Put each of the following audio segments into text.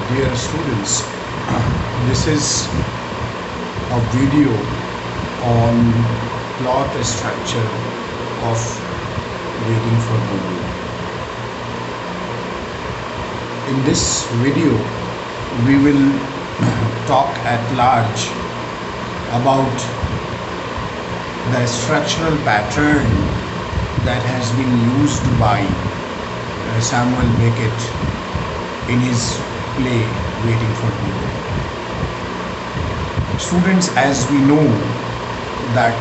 Dear students, this is a video on plot structure of Waiting for Godot. In this video, we will talk at large about the structural pattern that has been used by Samuel Beckett in his play Waiting for Godot. Students, as we know that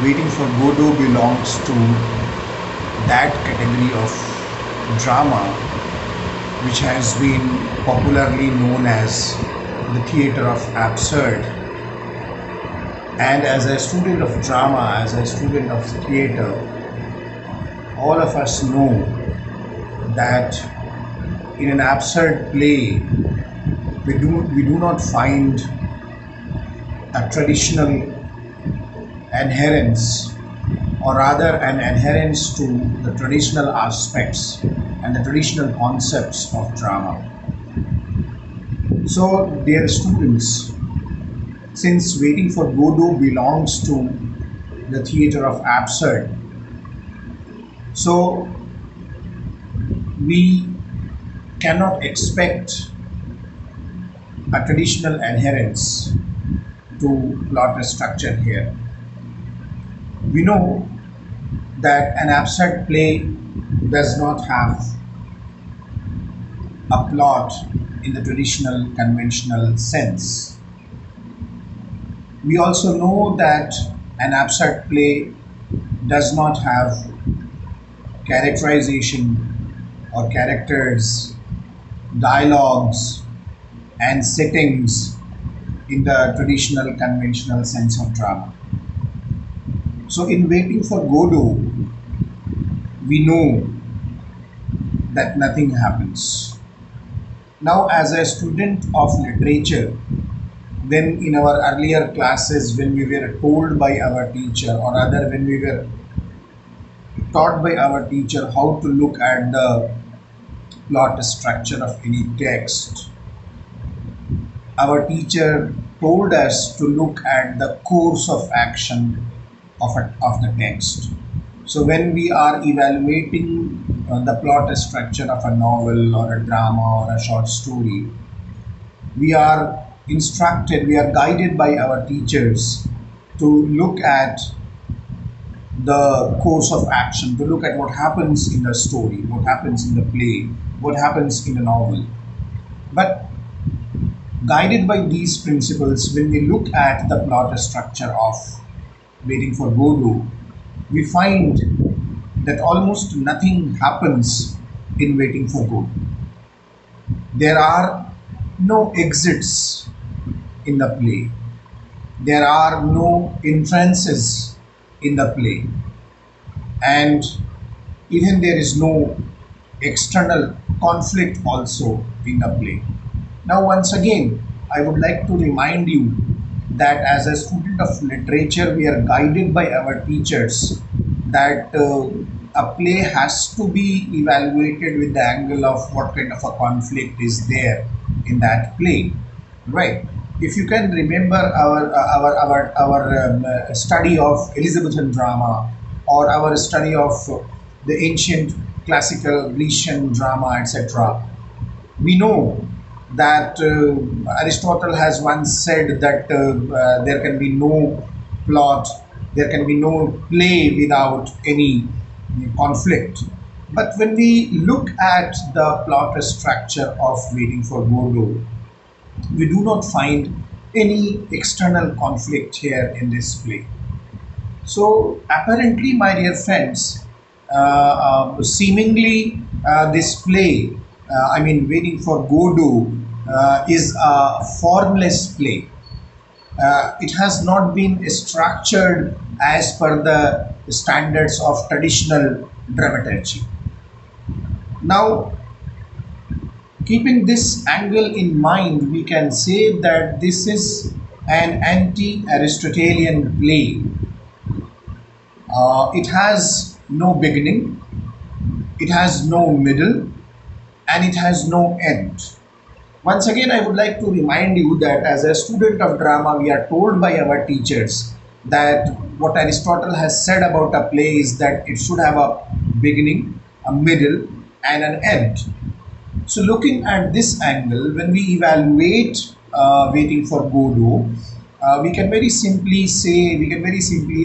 Waiting for Godot belongs to that category of drama which has been popularly known as the theatre of absurd. And as a student of drama, as a student of theatre, all of us know that in an absurd play, we do not find a traditional adherence, or rather an adherence to the traditional aspects and the traditional concepts of drama. So, dear students, since Waiting for Godot belongs to the theatre of absurd, so we cannot expect a traditional adherence to plot structure here. We know that an absurd play does not have a plot in the traditional conventional sense. We also know that an absurd play does not have characterization or characters, dialogues and settings in the traditional conventional sense of drama. So in Waiting for Godot, we know that nothing happens. Now, as a student of literature, when in our earlier classes, when we were told by our teacher, or rather when we were taught by our teacher how to look at the plot structure of any text, our teacher told us to look at the course of action of the text. So when we are evaluating the plot structure of a novel or a drama or a short story, we are instructed, we are guided by our teachers to look at the course of action, to look at what happens in the story, what happens in the play, what happens in the novel. But guided by these principles, when we look at the plot structure of Waiting for Godot, we find that almost nothing happens in Waiting for Godot. There are no exits in the play. There are no entrances in the play. And even there is no external conflict also in the play. Now, once again, I would like to remind you that as a student of literature, we are guided by our teachers that a play has to be evaluated with the angle of what kind of a conflict is there in that play, right? If you can remember our study of Elizabethan drama, or our study of the ancient classical Grecian drama, etc., we know that Aristotle has once said that there can be no plot, there can be no play without any conflict. But when we look at the plot structure of Waiting for Godot, we do not find any external conflict here in this play. So apparently, my dear friends, seemingly this play, Waiting for Godot, is a formless play. It has not been structured as per the standards of traditional dramaturgy. Now, keeping this angle in mind, we can say that this is an anti-Aristotelian play. It has no beginning, it has no middle, and it has no end. Once again, I would like to remind you that as a student of drama, we are told by our teachers that what Aristotle has said about a play is that it should have a beginning, a middle, and an end. So, looking at this angle, when we evaluate Waiting for Godot, we can very simply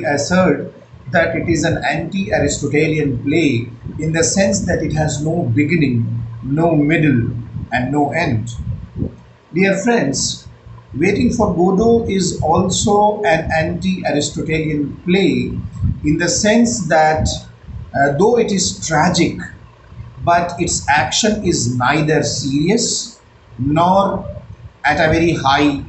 assert that it is an anti Aristotelian play in the sense that it has no beginning, no middle, and no end. Dear friends, Waiting for Godot is also an anti Aristotelian play in the sense that though it is tragic, but its action is neither serious nor at a very high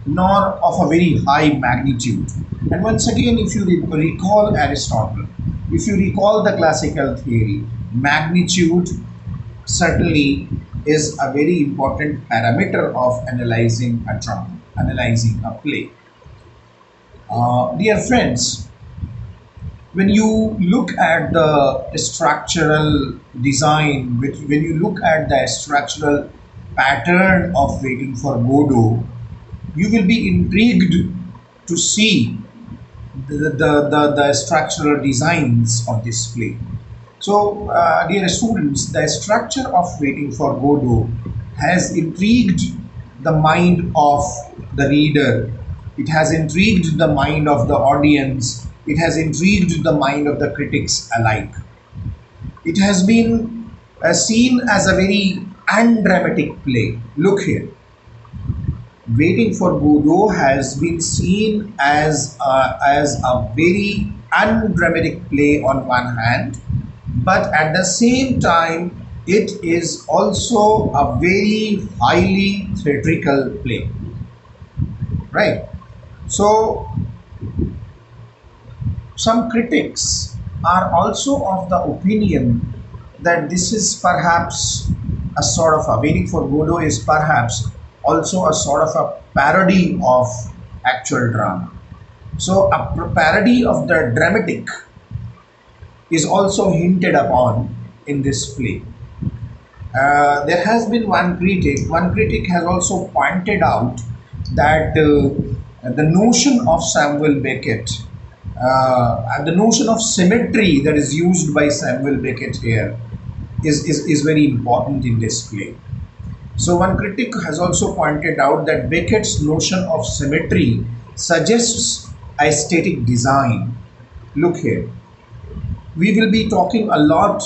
nor of a very high magnitude. And once again, if you recall Aristotle, if you recall the classical theory, magnitude certainly is a very important parameter of analyzing a drama, analyzing a play. Dear friends, when you look at the structural design, when you look at the structural pattern of Waiting for Godot, you will be intrigued to see the structural designs of this play. So, dear students, the structure of Waiting for Godot has intrigued the mind of the reader. It has intrigued the mind of the audience. It has intrigued the mind of the critics alike. It has been seen as a very undramatic play. Look here. Waiting for Godot has been seen as a very undramatic play on one hand, but at the same time, it is also a very highly theatrical play, right? So, some critics are also of the opinion that this is perhaps a sort of a Waiting for Godot is perhaps also a sort of a parody of actual drama. So, a parody of the dramatic is also hinted upon in this play. There has been one critic has also pointed out that the notion of Samuel Beckett and the notion of symmetry that is used by Samuel Beckett here is very important in this play. So, one critic has also pointed out that Beckett's notion of symmetry suggests aesthetic design. Look here, we will be talking a lot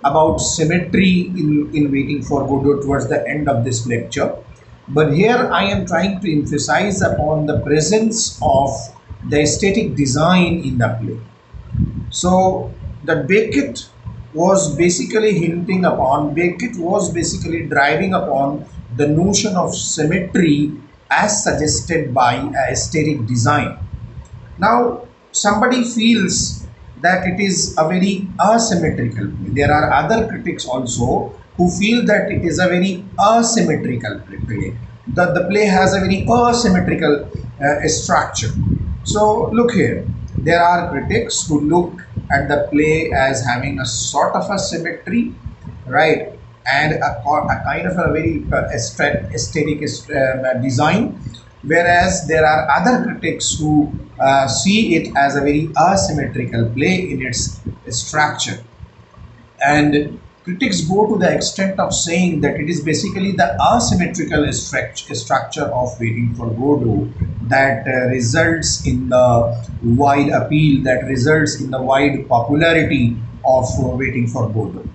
about symmetry in Waiting for Godot towards the end of this lecture. But here I am trying to emphasize upon the presence of the aesthetic design in the play. So that Beckett was basically driving upon the notion of symmetry as suggested by aesthetic design. Now, somebody feels that it is a very asymmetrical play. There are other critics also who feel that it is a very asymmetrical play. That the play has a very asymmetrical structure. So, look here. There are critics who look at the play as having a sort of a symmetry, right? And a kind of a very aesthetic design, whereas there are other critics who see it as a very asymmetrical play in its structure. And critics go to the extent of saying that it is basically the asymmetrical structure of Waiting for Godot that results in the wide appeal, that results in the wide popularity of Waiting for Godot.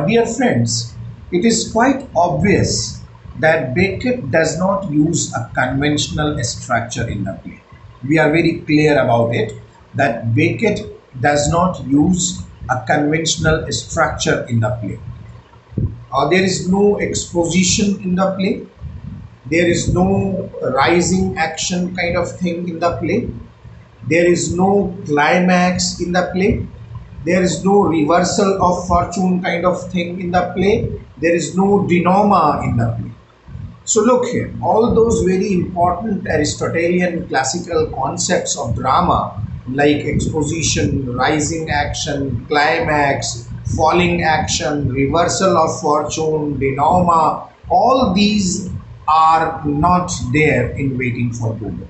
Dear friends, it is quite obvious that Beckett does not use a conventional structure in the play. We are very clear about it that Beckett does not use a conventional structure in the play. There is no exposition in the play. There is no rising action kind of thing in the play. There is no climax in the play. There is no reversal of fortune kind of thing in the play. There is no denouement in the play. So look here, all those very important Aristotelian classical concepts of drama like exposition, rising action, climax, falling action, reversal of fortune, denouement, All these are not there in Waiting for Godot.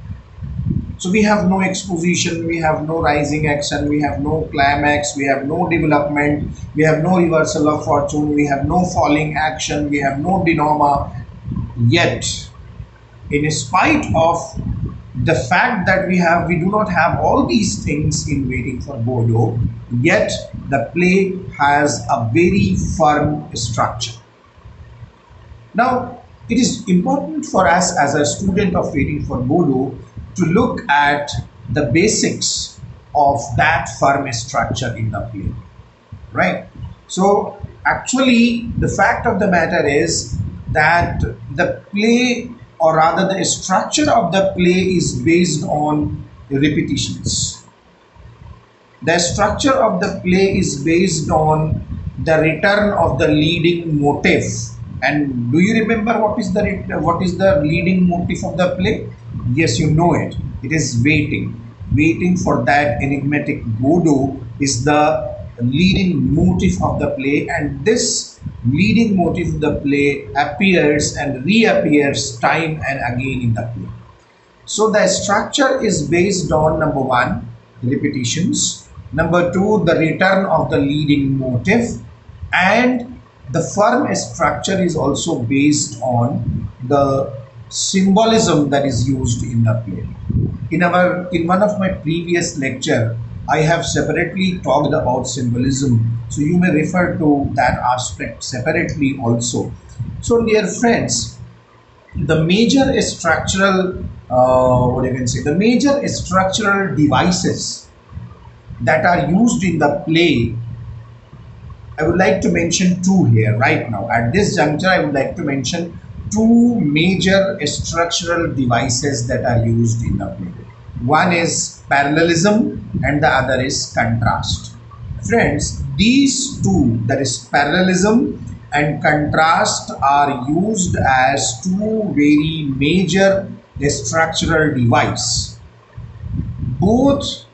So we have no exposition, we have no rising action, we have no climax, we have no development, we have no reversal of fortune, we have no falling action, we have no denouement. Yet, in spite of the fact that we do not have all these things in Waiting for Godot, yet the play has a very firm structure. Now, it is important for us as a student of Waiting for Godot to look at the basics of that firm structure in the play, right? So, actually, the fact of the matter is that the play, or rather, the structure of the play is based on repetitions. The structure of the play is based on the return of the leading motif. And do you remember what is the leading motif of the play? Yes, you know it. It is waiting. Waiting for that enigmatic Godot is the leading motif of the play, and this leading motif of the play appears and reappears time and again in the play. So the structure is based on number one, repetitions, number two, the return of the leading motif, and the firm structure is also based on the symbolism that is used in the play. In one of my previous lecture, I have separately talked about symbolism, so you may refer to that aspect separately also. So, dear friends, the major structural what you can say the major structural devices that are used in the play, I would like to mention two here right now. At this juncture, I would like to mention two major structural devices that are used in the play. One is parallelism and the other is contrast. Friends, these two, that is parallelism and contrast, are used as two very major structural device. Both,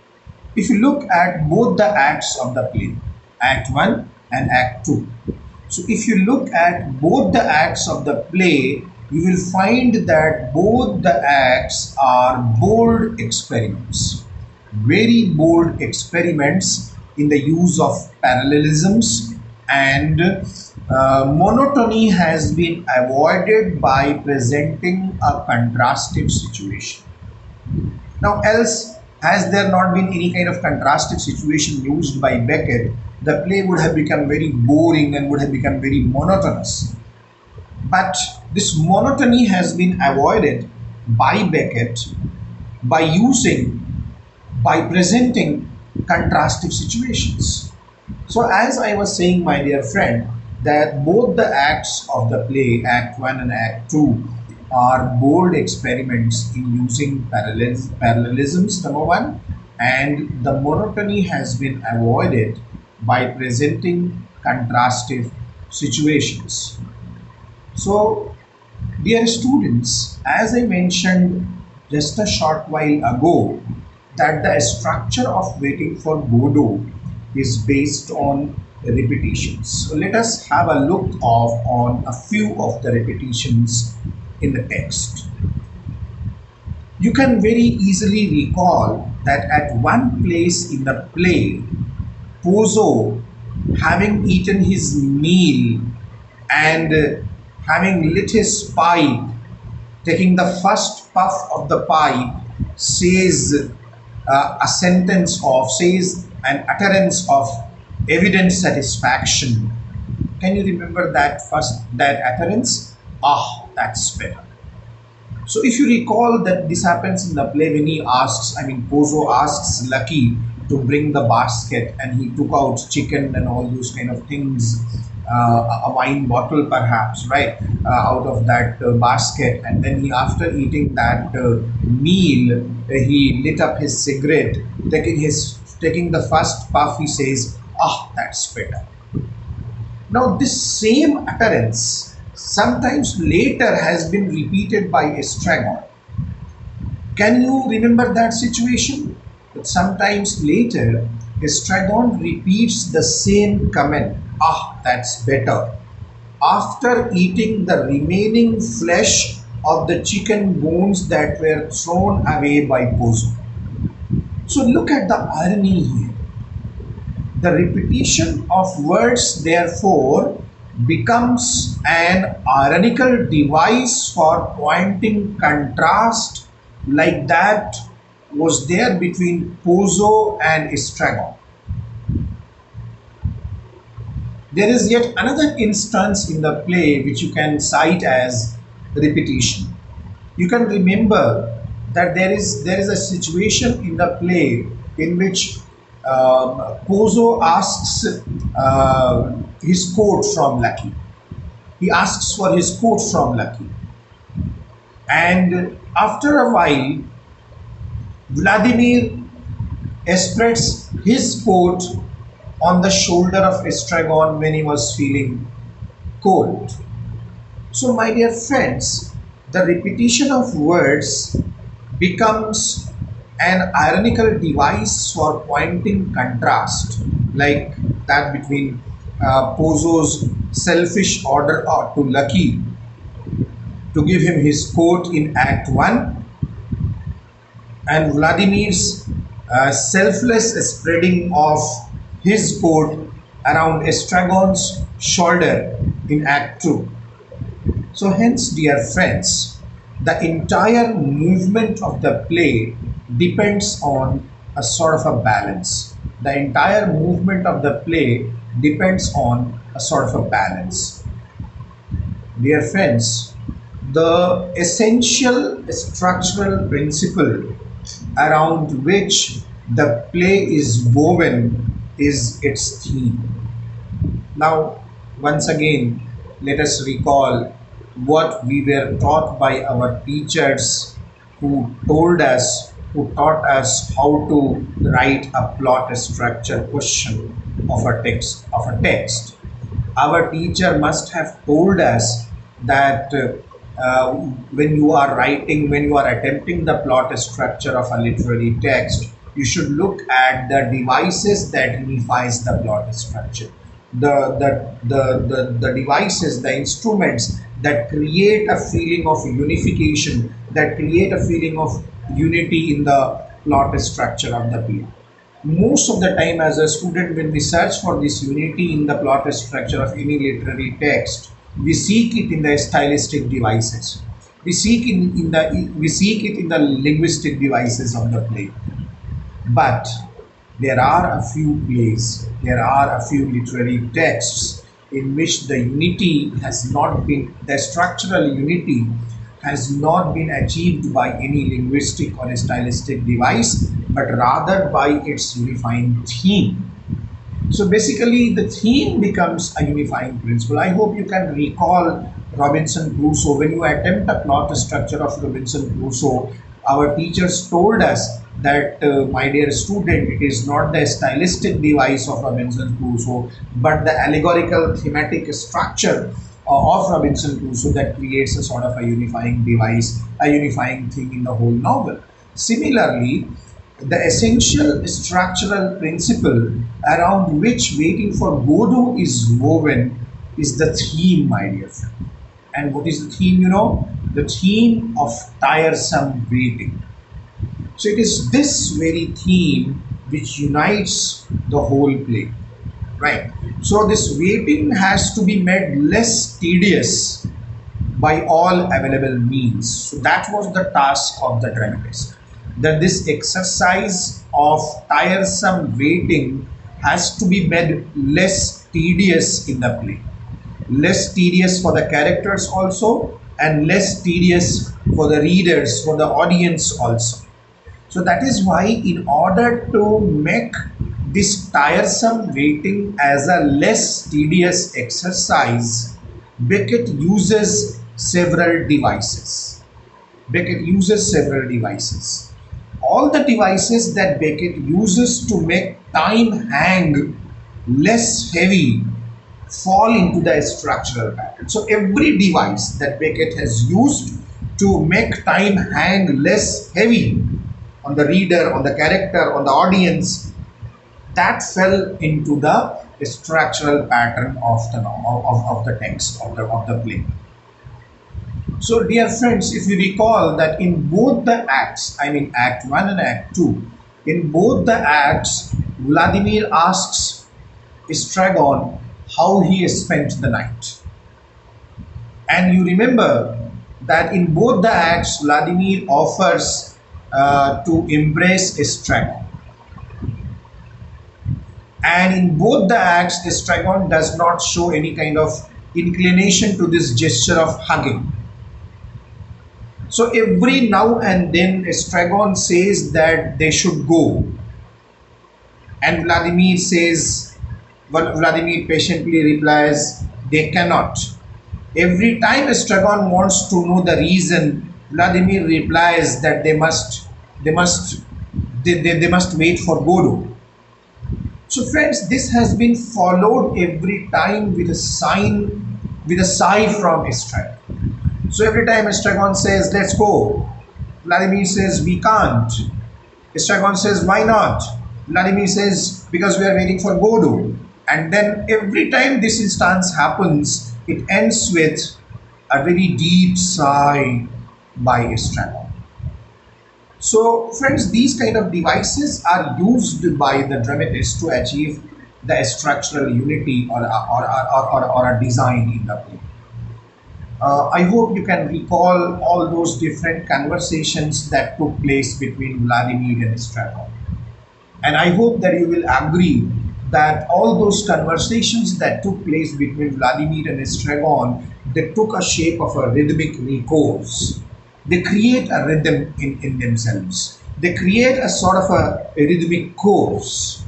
if you look at both the acts of the play, Act 1 and Act 2. So if you look at both the acts of the play, you will find that both the acts are bold experiments, very bold experiments in the use of parallelisms, and monotony has been avoided by presenting a contrastive situation. Now, else, has there not been any kind of contrastive situation used by Beckett, the play would have become very boring and would have become very monotonous. But this monotony has been avoided by Beckett by using, by presenting contrastive situations. So, as I was saying, my dear friend, that both the acts of the play, Act 1 and Act 2, are bold experiments in using parallelisms, number one, and the monotony has been avoided by presenting contrastive situations. So, dear students, as I mentioned just a short while ago, that the structure of Waiting for Godot is based on repetitions. So let us have a look on a few of the repetitions in the text. You can very easily recall that at one place in the play, Pozo, having eaten his meal and having lit his pipe, taking the first puff of the pipe, says says an utterance of evident satisfaction. Can you remember that utterance? Ah, that's better. So if you recall that this happens in the play when he asks, I mean, Pozo asks Lucky to bring the basket, and he took out chicken and all those kind of things, a wine bottle perhaps, right, out of that basket. And then he, after eating that meal, he lit up his cigarette, taking the first puff, he says, ah, that's better. Now, this same utterance sometimes later has been repeated by Estragon. Can you remember that situation? But sometimes later, Estragon repeats the same comment, ah, that's better, after eating the remaining flesh of the chicken bones that were thrown away by Pozo. So look at the irony here. The repetition of words, therefore, becomes an ironical device for pointing contrast like that was there between Pozo and Estragon. There is yet another instance in the play which you can cite as repetition. You can remember that there is a situation in the play in which Pozo asks his coat from Lucky. He asks for his coat from Lucky, and after a while, Vladimir spreads his coat on the shoulder of Estragon when he was feeling cold. So, my dear friends, the repetition of words becomes an ironical device for pointing contrast, like that between Pozo's selfish order to Lucky to give him his coat in Act 1 and Vladimir's selfless spreading of his coat around Estragon's shoulder in Act 2. So, hence, dear friends, the entire movement of the play depends on a sort of a balance. The entire movement of the play depends on a sort of a balance. Dear friends, the essential structural principle around which the play is woven is its theme. Now, once again, let us recall what we were taught by our teachers who taught us how to write a plot structure question of a text. Our teacher must have told us that when you are attempting the plot structure of a literary text, you should look at the devices that unifies the plot structure, the devices, the instruments that create a feeling of unification, that create a feeling of unity in the plot structure of the play. Most of the time, as a student, when we search for this unity in the plot structure of any literary text, we seek it in the stylistic devices. We seek it in the linguistic devices of the play. But there are a few plays, there are a few literary texts in which the structural unity has not been achieved by any linguistic or stylistic device, but rather by its unifying theme. So basically, the theme becomes a unifying principle. I hope you can recall Robinson Crusoe. When you attempt a plot structure of Robinson Crusoe, our teachers told us that, my dear student, it is not the stylistic device of Robinson Crusoe, but the allegorical thematic structure of Robinson Crusoe that creates a sort of a unifying device, a unifying thing in the whole novel. Similarly, the essential structural principle around which Waiting for Godot is woven is the theme, my dear friend. And what is the theme? The theme of tiresome waiting. So it is this very theme which unites the whole play, right? So this waiting has to be made less tedious by all available means. So that was the task of the dramatist. That this exercise of tiresome waiting has to be made less tedious in the play. Less tedious for the characters also, and less tedious for the readers, for the audience also. So that is why, in order to make this tiresome waiting as a less tedious exercise, Beckett uses several devices. Beckett uses several devices. All the devices that Beckett uses to make time hang less heavy fall into the structural pattern. So every device that Beckett has used to make time hang less heavy on the reader, on the character, on the audience, that fell into the structural pattern of the of the text of the play. So, dear friends, if you recall that in both the acts, I mean Act 1 and Act 2, in both the acts, Vladimir asks Stragon how he spent the night. And you remember that in both the acts, Vladimir offers to embrace Stragon. And in both the acts, Stragon does not show any kind of inclination to this gesture of hugging. So every now and then, Stragon says that they should go, and Vladimir patiently replies, they cannot. Every time Stragon wants to know the reason, Vladimir replies that they must, they must wait for Godot. So friends, this has been followed every time with a sigh from Stragon. So every time Stragon says, let's go, Vladimir says, we can't. Stragon says, why not? Vladimir says, because we are waiting for Godot. And then every time this instance happens, it ends with a very deep sigh by Stragon. So friends, these kind of devices are used by the dramatist to achieve the structural unity or a design in the play. I hope you can recall all those different conversations that took place between Vladimir and Stragon. And I hope that you will agree that all those conversations that took place between Vladimir and Stragon, they took a shape of a rhythmic recourse. They create a rhythm in themselves. They create a sort of a rhythmic course.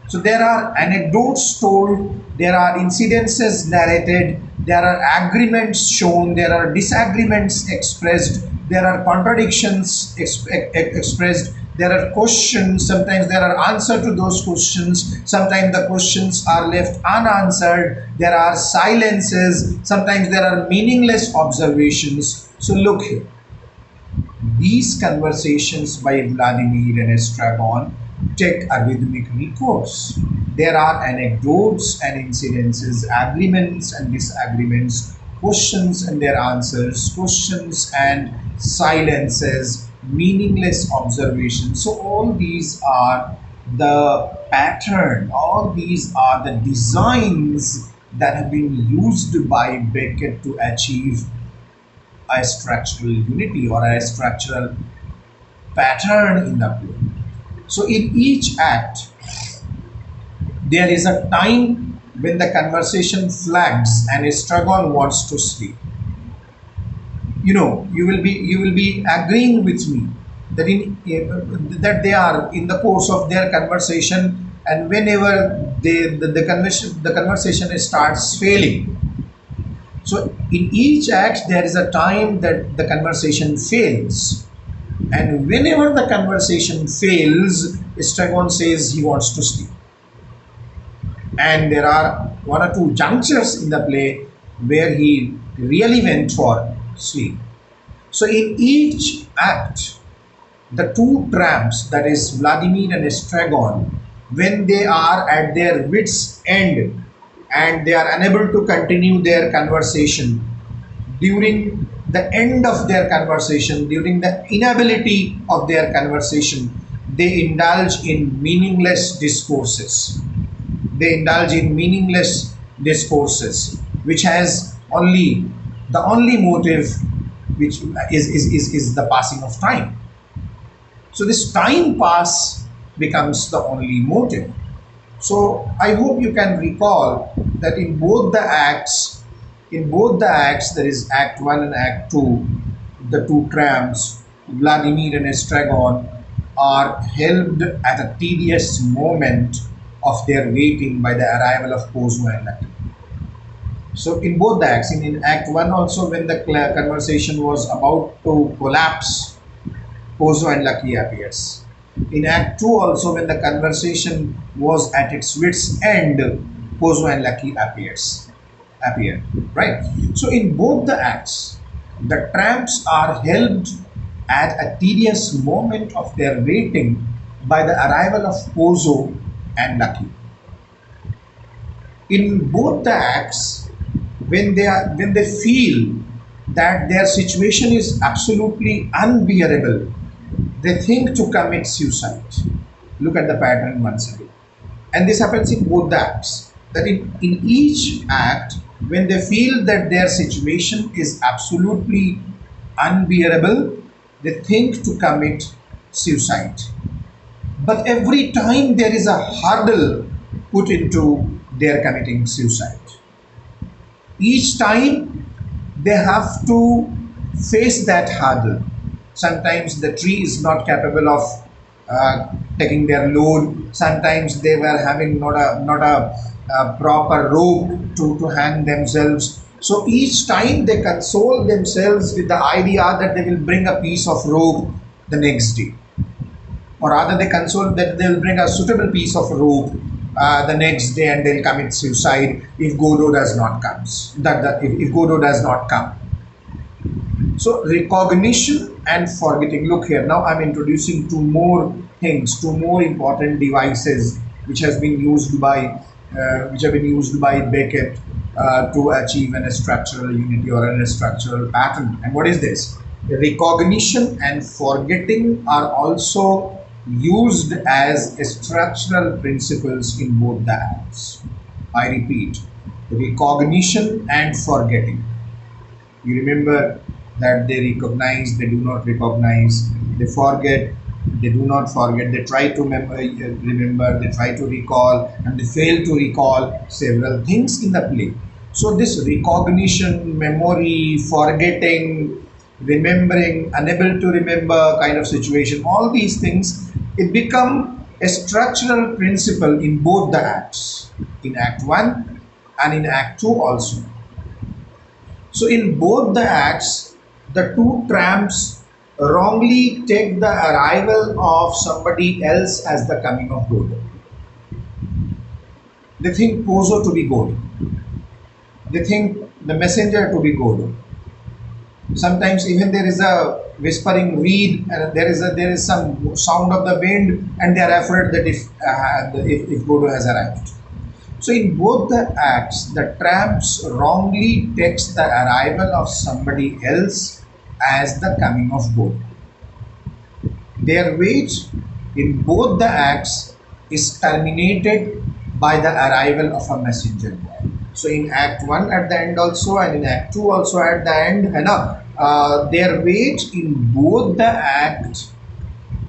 So there are anecdotes told, there are incidences narrated, there are agreements shown, there are disagreements expressed, there are contradictions expressed, there are questions, sometimes there are answers to those questions, sometimes the questions are left unanswered, there are silences, sometimes there are meaningless observations. So look here. These conversations by Vladimir and Stragon take a rhythmic recourse. There are anecdotes and incidences, agreements and disagreements, questions and their answers, questions and silences, meaningless observations. So all these are the pattern, all these are the designs that have been used by Beckett to achieve a structural unity or a structural pattern in the play. So in each act, there is a time when the conversation flags and Stragon wants to sleep. You know, you will be agreeing with me that that they are in the course of their conversation, and whenever the conversation starts failing. So in each act, there is a time that the conversation fails. And whenever the conversation fails, Stragon says he wants to sleep. And there are one or two junctures in the play where he really went for sleep. So in each act, the two tramps, that is Vladimir and Stragon, when they are at their wits' end and they are unable to continue their conversation, during the end of their conversation, during the inability of their conversation, they indulge in meaningless discourses. They indulge in meaningless discourses, which has only the only motive, which is the passing of time. So this time pass becomes the only motive. So I hope you can recall that in both the acts, there is Act 1 and Act 2, the two tramps, Vladimir and Stragon, are helped at a tedious moment of their waiting by the arrival of Pozo and Lucky. So in both the acts, in Act 1 also, when the conversation was about to collapse, Pozo and Lucky appears. In Act 2 also, when the conversation was at its wit's end, Pozo and Lucky appear, right? So in both the acts, the tramps are helped at a tedious moment of their waiting by the arrival of Pozo and Lucky. In both the acts, when they feel that their situation is absolutely unbearable, they think to commit suicide. Look at the pattern once again. And this happens in both the acts. That in each act, when they feel that their situation is absolutely unbearable, they think to commit suicide. But every time there is a hurdle put into their committing suicide. Each time they have to face that hurdle. Sometimes the tree is not capable of taking their load. Sometimes they were having not a proper rope to hang themselves. So each time they console themselves with the idea that they will bring a piece of rope the next day, or rather they console that they'll bring a suitable piece of rope the next day, and they'll commit suicide if Godot does not comes. If Godot does not come. So recognition and forgetting. Look here. Now I'm introducing two more things, two more important devices which has been used by which have been used by Beckett to achieve an structural unity or an structural pattern. And what is this? Recognition and forgetting are also used as structural principles in both the acts. I repeat, recognition and forgetting. You remember that they recognize, they do not recognize, they forget, they do not forget, they try to remember, they try to recall, and they fail to recall several things in the play. So, this recognition, memory, forgetting, remembering, unable to remember kind of situation, all these things, it become a structural principle in both the acts, in Act 1 and in Act 2 also. So in both the acts, the two tramps wrongly take the arrival of somebody else as the coming of Godot. They think Pozo to be Godot. They think the messenger to be Godot. Sometimes even there is a whispering reed, and there is some sound of the wind, and they are afraid that if Godot has arrived. So in both the acts, the tramps wrongly takes the arrival of somebody else as the coming of Godot. Their wait in both the acts is terminated by the arrival of a messenger boy. So in Act 1 at the end also, and in Act 2 also at the end, their wait in both the acts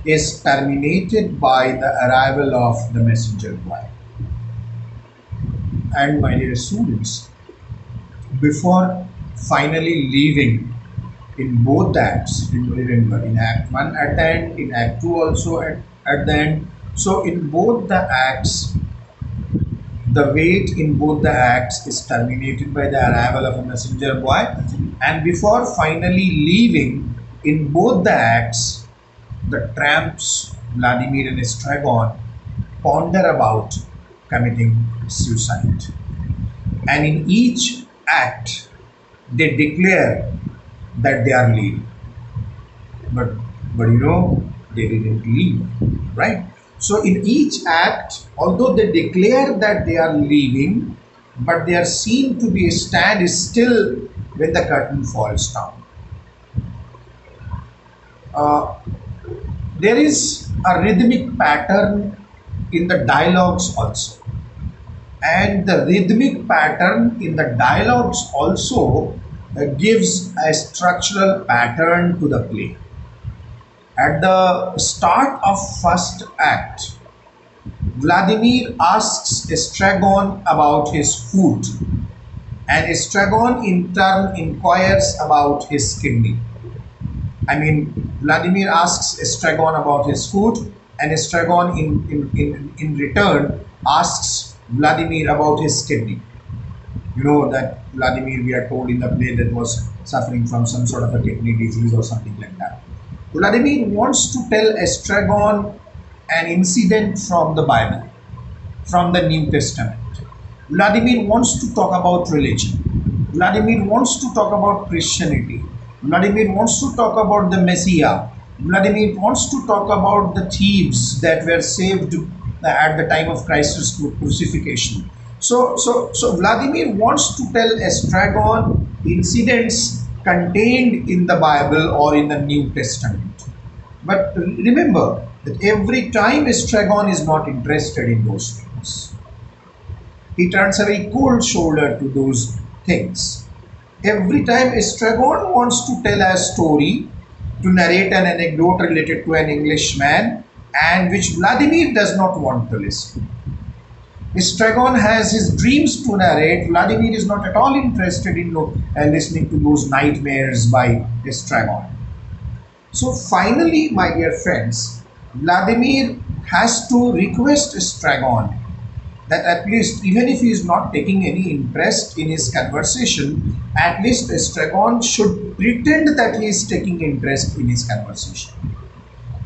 is terminated by the arrival of the messenger boy. And my dear students, before finally leaving in both acts, remember in Act 1 at the end, in Act 2 also at the end. So in both the acts, the wait in both the acts is terminated by the arrival of a messenger boy, and before finally leaving in both the acts, the tramps Vladimir and Stragon ponder about committing suicide. And in each act, they declare that they are leaving. But they didn't leave, right? So in each act, although they declare that they are leaving, but they are seen to be stand still when the curtain falls down. There is a rhythmic pattern in the dialogues also, and the rhythmic pattern in the dialogues also gives a structural pattern to the play. At the start of first act, Vladimir asks Stragon about his food, and Stragon in turn inquires about his kidney. Vladimir asks Stragon about his food, and Stragon in return asks Vladimir about his kidney. You know that Vladimir, we are told in the play, that was suffering from some sort of a kidney disease or something like that. Vladimir wants to tell Stragon an incident from the Bible, from the New Testament. Vladimir wants to talk about religion. Vladimir wants to talk about Christianity. Vladimir wants to talk about the Messiah. Vladimir wants to talk about the thieves that were saved at the time of Christ's crucifixion. So Vladimir wants to tell estragon incidents contained in the Bible or in the New Testament. But remember that every time estragon is not interested in those things. He turns a very cold shoulder to those things. Every time estragon wants to tell a story, to narrate an anecdote related to an Englishman, and which Vladimir does not want to listen. Stragon has his dreams to narrate. Vladimir is not at all interested in listening to those nightmares by Stragon. So finally, my dear friends, Vladimir has to request Stragon that at least, even if he is not taking any interest in his conversation, at least Stragon should pretend that he is taking interest in his conversation.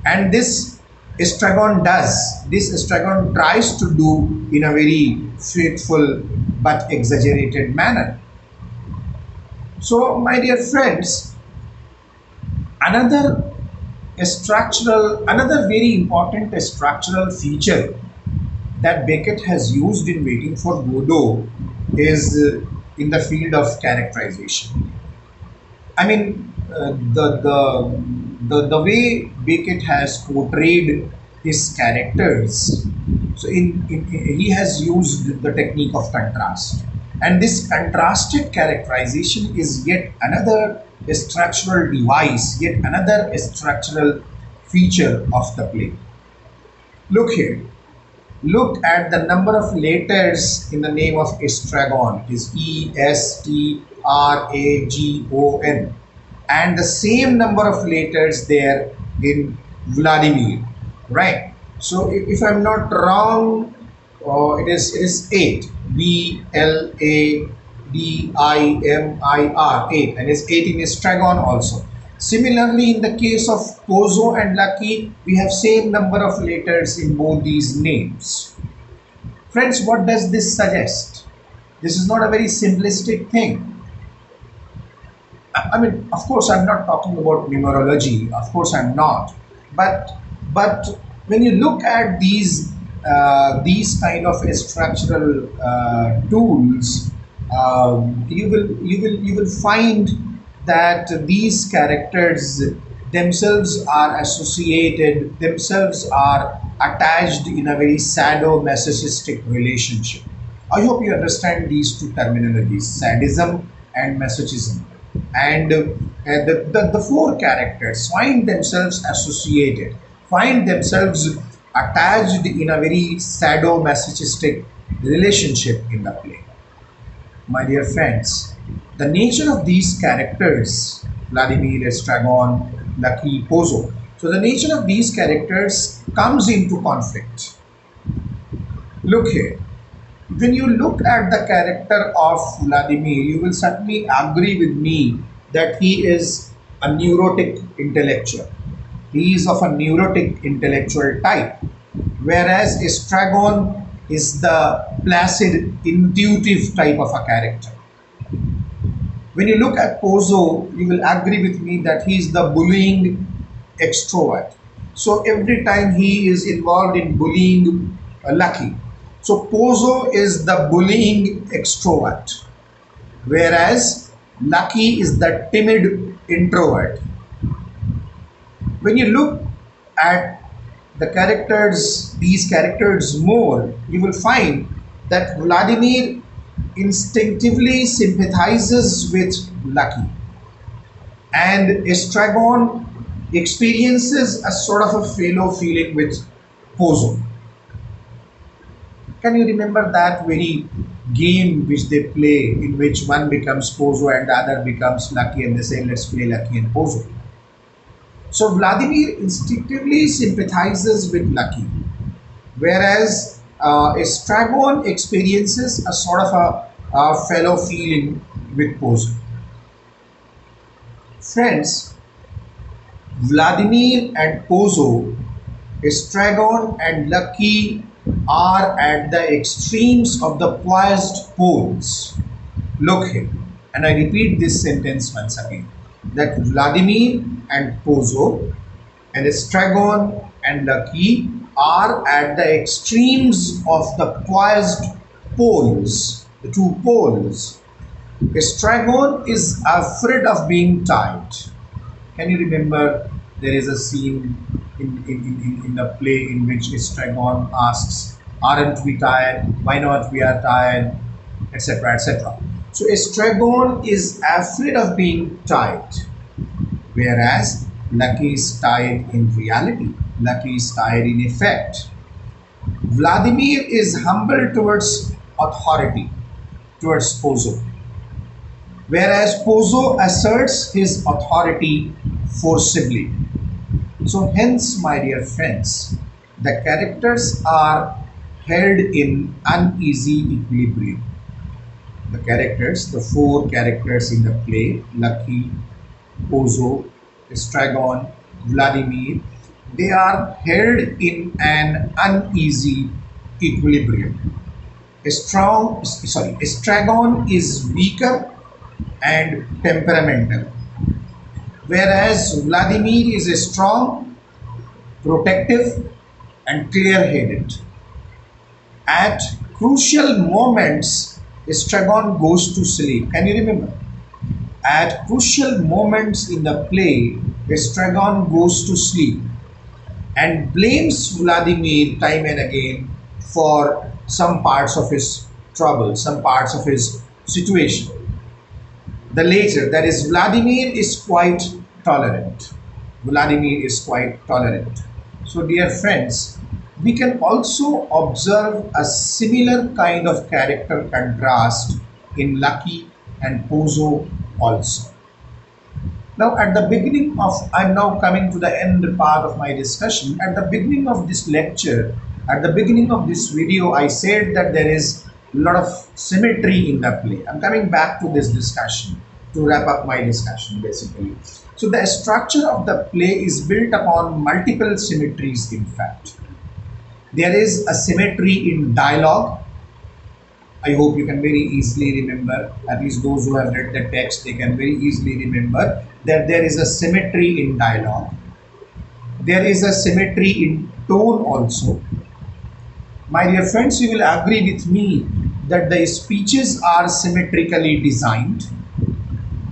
And this estragon does, this estragon tries to do in a very faithful but exaggerated manner. So my dear friends, another another very important structural feature that Beckett has used in Waiting for Godot is in the field of characterization. I mean, the way Beckett has portrayed his characters. So he has used the technique of contrast, and this contrasted characterization is yet another structural device, yet another structural feature of the play. Look here. Look at the number of letters in the name of estragon. It is Estragon, and the same number of letters there in Vladimir, right? So if I'm not wrong, it is 8. Vladimir, 8, and it's 8 in estragon also. Similarly, in the case of Pozo and Lucky, we have same number of letters in both these names. Friends, what does this suggest? This is not a very simplistic thing. I mean, of course, I'm not talking about numerology. Of course, I'm not. But when you look at these kind of structural tools, you will find that these characters themselves are associated, themselves are attached in a very sadomasochistic relationship. I hope you understand these two terminologies, sadism and masochism. And the four characters find themselves associated, find themselves attached in a very sadomasochistic relationship in the play. My dear friends, the nature of these characters, Vladimir, Estragon, Lucky, Pozo, so the nature of these characters comes into conflict. Look here. When you look at the character of Vladimir, you will certainly agree with me that he is a neurotic intellectual. He is of a neurotic intellectual type, whereas Estragon is the placid, intuitive type of a character. When you look at Pozo, you will agree with me that he is the bullying extrovert. So every time he is involved in bullying Lucky. So Pozo is the bullying extrovert, whereas Lucky is the timid introvert. When you look at these characters more, you will find that Vladimir instinctively sympathizes with Lucky, and Estragon experiences a sort of a fellow feeling with Pozo. Can you remember that very game which they play, in which one becomes Pozo and the other becomes Lucky, and they say, let's play Lucky and Pozo? So Vladimir instinctively sympathizes with Lucky, whereas Estragon experiences a sort of a fellow feeling with Pozo. Friends, Vladimir and Pozo, Estragon and Lucky are at the extremes of the poised poles. Look here, and I repeat this sentence once again, that Vladimir and Pozo and Estragon and Lucky are at the extremes of the poised the two poles. Estragon is afraid of being tied. Can you remember there is a scene in the play in which Estragon asks, aren't we tired? Why not we are tired? Etc. etc. So Estragon is afraid of being tied, whereas Lucky is tied in reality. Lucky is tied in effect. Vladimir is humble towards authority, towards Pozo, whereas Pozo asserts his authority forcibly. So, hence, my dear friends, the characters are held in uneasy equilibrium. The characters, the four characters in the play, Lucky, Pozo, Estragon, Vladimir, they are held in an uneasy equilibrium. Estragon is weaker and temperamental, whereas Vladimir is strong, protective, and clear headed. At crucial moments, Estragon goes to sleep. Can you remember? At crucial moments in the play, Estragon goes to sleep and blames Vladimir time and again for some parts of his trouble, some parts of his situation. The later, that is, Vladimir is quite tolerant. Vladimir is quite tolerant. So, dear friends, we can also observe a similar kind of character contrast in Lucky and Pozo also. Now, at the beginning of, I'm now coming to the end part of my discussion. At the beginning of this lecture, at the beginning of this video, I said that there is a lot of symmetry in the play. I'm coming back to this discussion to wrap up my discussion basically. So, the structure of the play is built upon multiple symmetries, in fact. There is a symmetry in dialogue. I hope you can very easily remember, at least those who have read the text, they can very easily remember that there is a symmetry in dialogue. There is a symmetry in tone also. My dear friends, you will agree with me that the speeches are symmetrically designed,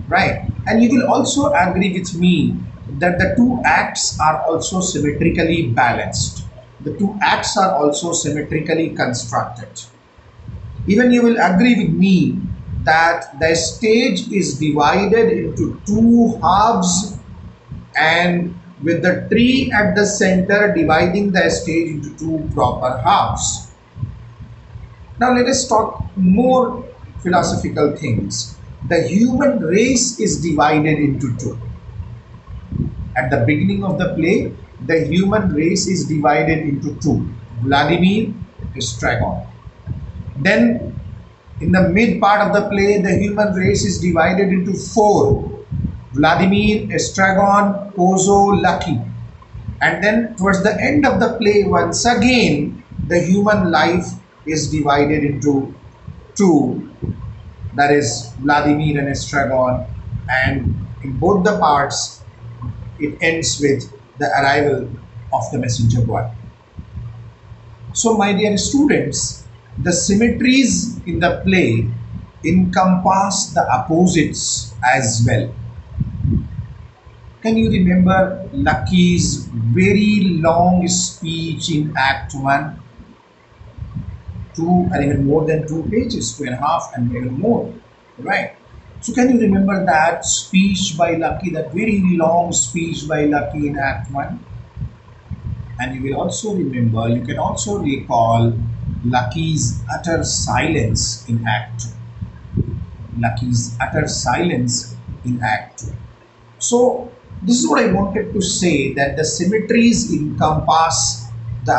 right? And you will also agree with me that the two acts are also symmetrically balanced. The two acts are also symmetrically constructed. Even you will agree with me that the stage is divided into two halves, and with the tree at the center dividing the stage into two proper halves. Now let us talk more philosophical things. The human race is divided into two. At the beginning of the play, the human race is divided into two: Vladimir, Estragon. Then, in the mid part of the play, the human race is divided into four: Vladimir, Estragon, Pozo, Lucky. And then, towards the end of the play, once again, the human life is divided into two, that is, Vladimir and Estragon. And in both the parts, it ends with the arrival of the messenger boy. So, my dear students, the symmetries in the play encompass the opposites as well. Can you remember Lucky's very long speech in Act 1? Two and even more than 2 pages, 2.5 and even more, right? So can you remember that speech by Lucky, that very long speech by Lucky in Act 1? And you will also remember, you can also recall Lucky's utter silence in Act 2. Lucky's utter silence in Act 2. So, this is what I wanted to say, that the symmetries encompass the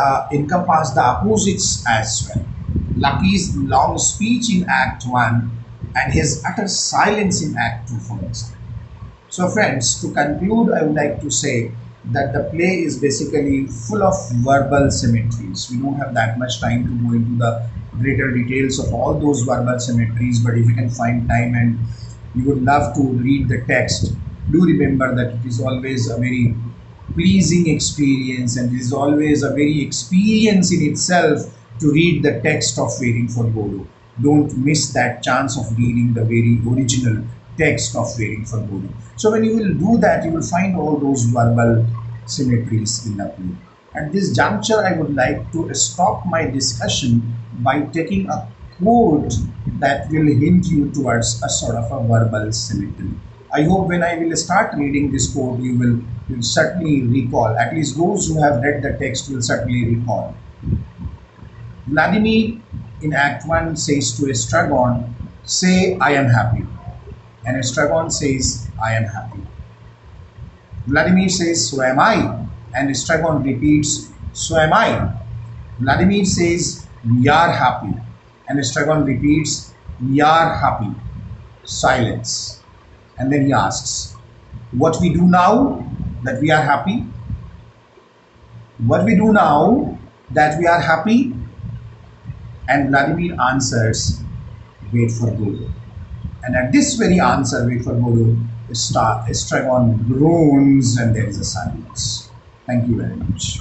opposites as well. Lucky's long speech in Act 1 and his utter silence in Act 2, for example. So, friends, to conclude, I would like to say that the play is basically full of verbal symmetries. We don't have that much time to go into the greater details of all those verbal symmetries, but if you can find time and you would love to read the text, do remember that it is always a very pleasing experience, and it is always a very experience in itself to read the text of Waiting for Godot. don't miss that chance of reading the very original text of Waiting for Godot. So when you will do that, you will find all those verbal symmetries in the play. At this juncture, I would like to stop my discussion by taking a quote that will hint you towards a sort of a verbal symmetry. I hope when I will start reading this quote, you will certainly recall, at least those who have read the text will certainly recall. Vladimir in Act 1 says to Estragon, say, I am happy. And Estragon says, I am happy. Vladimir says, so am I. And Estragon repeats, so am I. Vladimir says, we are happy. And Estragon repeats, we are happy. Silence. And then he asks, what we do now that we are happy? What we do now that we are happy? And Vladimir answers, wait for Godot. And at this very answer, wait for Godot, Estragon groans and there is a silence. Thank you very much.